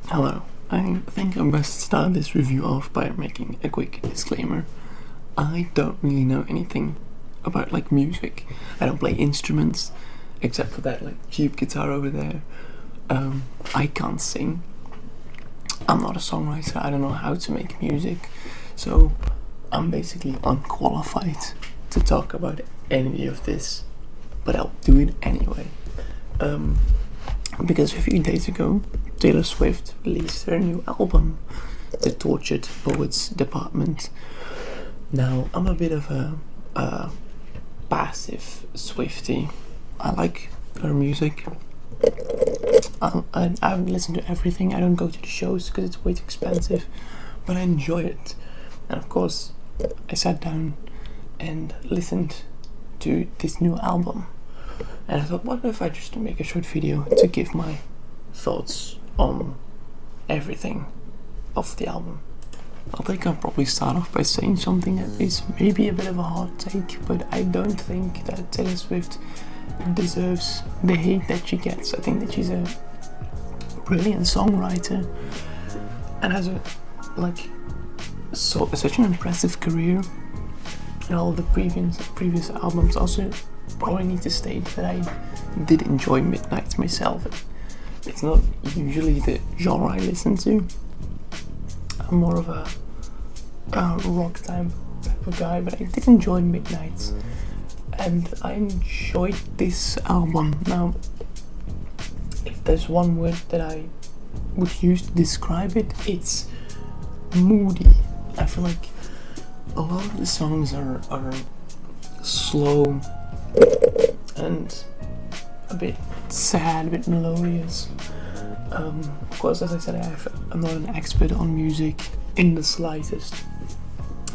Hello, I think I best start this review off by making a quick disclaimer. I don't really know anything about music. I don't play instruments, except for that cheap guitar over there. I can't sing. I'm not a songwriter, I don't know how to make music, so I'm basically unqualified to talk about any of this, but I'll do it anyway. Because a few days ago, Taylor Swift released her new album, The Tortured Poets Department. Now, I'm a bit of a passive Swiftie. I like her music. I haven't listened to everything. I don't go to the shows because it's way too expensive, but I enjoy it. And of course, I sat down and listened to this new album. And I thought, what if I just make a short video to give my thoughts on everything of the album. I think I'll probably start off by saying something that is maybe a bit of a hot take, but I don't think that Taylor Swift deserves the hate that she gets. I think that she's a brilliant songwriter and has such an impressive career. And all of the previous albums. Also, probably need to state that I did enjoy Midnights myself. It's not usually the genre I listen to. I'm more of a rock type of guy, but I did enjoy Midnights, and I enjoyed this album. Now, if there's one word that I would use to describe it, it's moody. I feel like a lot of the songs are slow and a bit sad, a bit melodious. Of course, as I said, I'm not an expert on music in the slightest,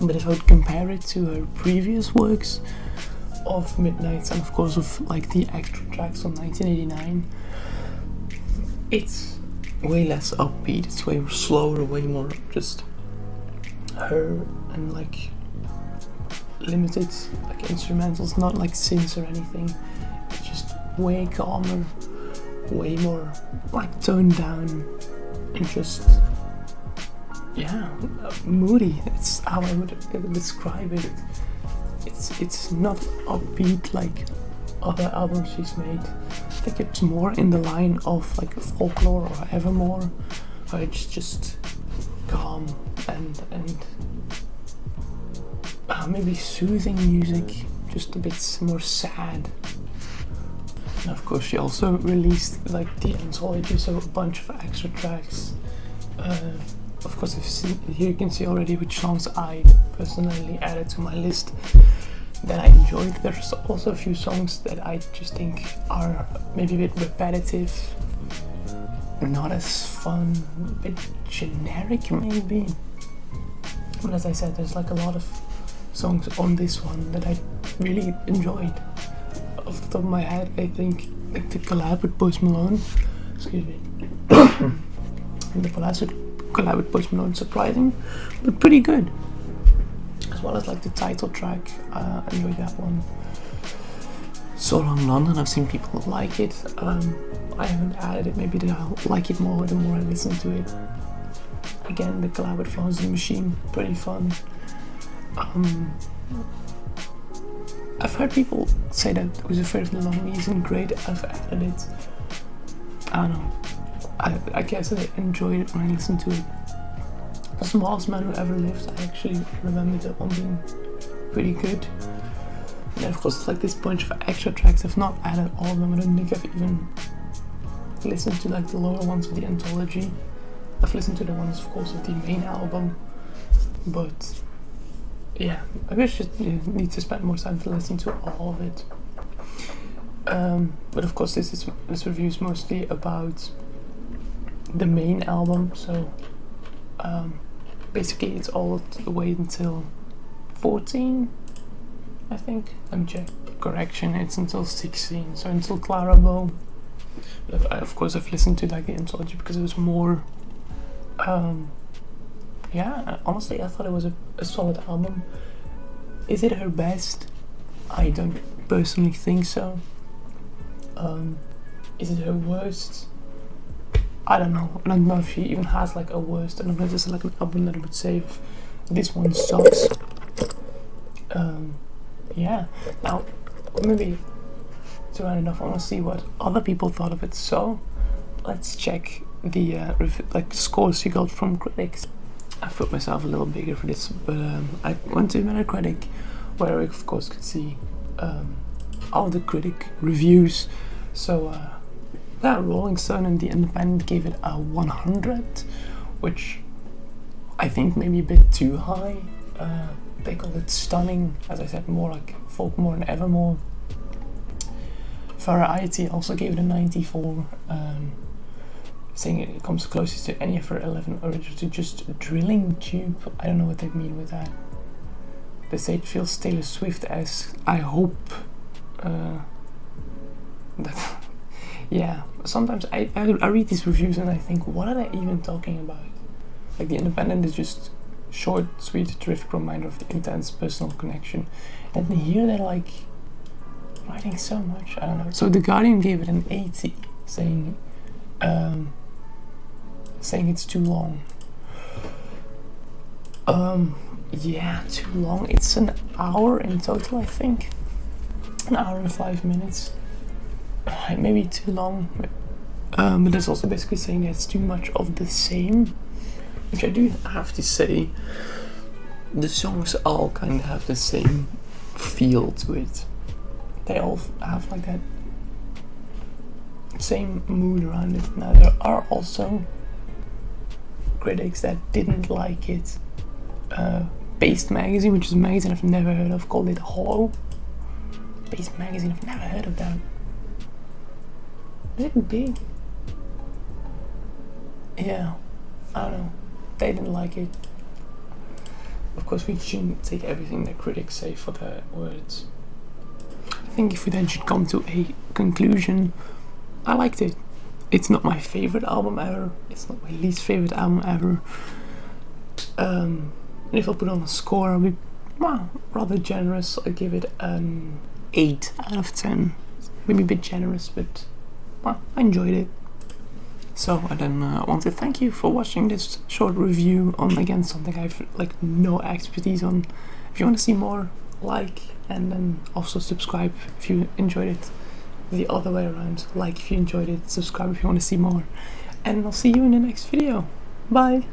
but if I would compare it to her previous works of Midnights and of course of the extra tracks from 1989, it's way less upbeat, it's way slower, way more just her and limited instrumentals, not synths or anything. It's just way calmer, way more toned down, and just moody. It's how I would describe it. It's not upbeat like other albums she's made. I think it's more in the line of Folklore or Evermore, where it's just calm and maybe soothing music, just a bit more sad. And of course she also released the anthology, so a bunch of extra tracks. Of course, here you can see already which songs I personally added to my list that I enjoyed. There's also a few songs that I just think are maybe a bit repetitive, not as fun, a bit generic maybe. But as I said, there's a lot of songs on this one that I really enjoyed. Off the top of my head, I think the collab with Post Malone, excuse me, the collab with Post Malone, surprising but pretty good, as well as the title track. I enjoyed that one. So Long London, I've seen people like it. I haven't added it. Maybe I'll like it more the more I listen to it. Again, the collab with Florence and the Machine, pretty fun. I've heard people say that Who's Afraid of the Lonely isn't great. I've added it. I don't know. I guess I enjoyed it when I listened to it. The Smallest Man Who Ever Lived, I actually remember that one being pretty good. And then of course it's this bunch of extra tracks. I've not added all of them. I don't think I've even listened to the lower ones of the anthology. I've listened to the ones, of course, of the main album, but yeah, I wish I need to spend more time to listen to all of it. But of course, this review is mostly about the main album, so basically it's all the way until 14, I think. Let me check. Correction, it's until 16, so until Clara Bow. Of course, I've listened to the anthology because it was more. Yeah, honestly, I thought it was a solid album. Is it her best? I don't personally think so. Is it her worst? I don't know. I don't know if she even has like a worst. I don't know, just like an album that I would say this one sucks. Yeah. Now, maybe to round it off, I want to see what other people thought of it. So, let's check the like scores she got from critics. I thought myself a little bigger for this, but I went to Metacritic, where I of course could see all the critic reviews. So that Rolling Stone and The Independent gave it a 100, which I think maybe a bit too high. They called it stunning, as I said, more like folk more than evermore. Variety also gave it a 94, saying it comes closest to any of her 11 originals to just drilling tube. I don't know what they mean with that. They say it feels Taylor Swift-esque. I hope that. Yeah, sometimes I read these reviews and I think, what are they even talking about? Like, The Independent is just short, sweet, terrific reminder of the intense personal connection. And here they're like writing so much. I don't know. So The Guardian gave it an 80, saying it's too long. Yeah, too long. It's an hour in total, I think. An hour and 5 minutes. Maybe too long. But that's also basically saying that it's too much of the same. Which I do have to say, the songs all kind of have the same feel to it. They all have like that same mood around it. Now there are also critics that didn't like it. Based Magazine, which is a magazine I've never heard of, called it hollow. Based Magazine, I've never heard of that. Is it big? Yeah, I don't know. They didn't like it. Of course, we shouldn't take everything that critics say for their words. I think if we then should come to a conclusion, I liked it. It's not my favorite album ever. It's not my least favorite album ever. And if I put on a score, I'll be rather generous. I give it an 8 out of 10. Maybe a bit generous, but I enjoyed it. So I then want to thank you for watching this short review on, again, something I've like no expertise on. If you want to see more, like, and then also subscribe if you enjoyed it. The other way around, like if you enjoyed it, subscribe if you want to see more. And I'll see you in the next video. Bye!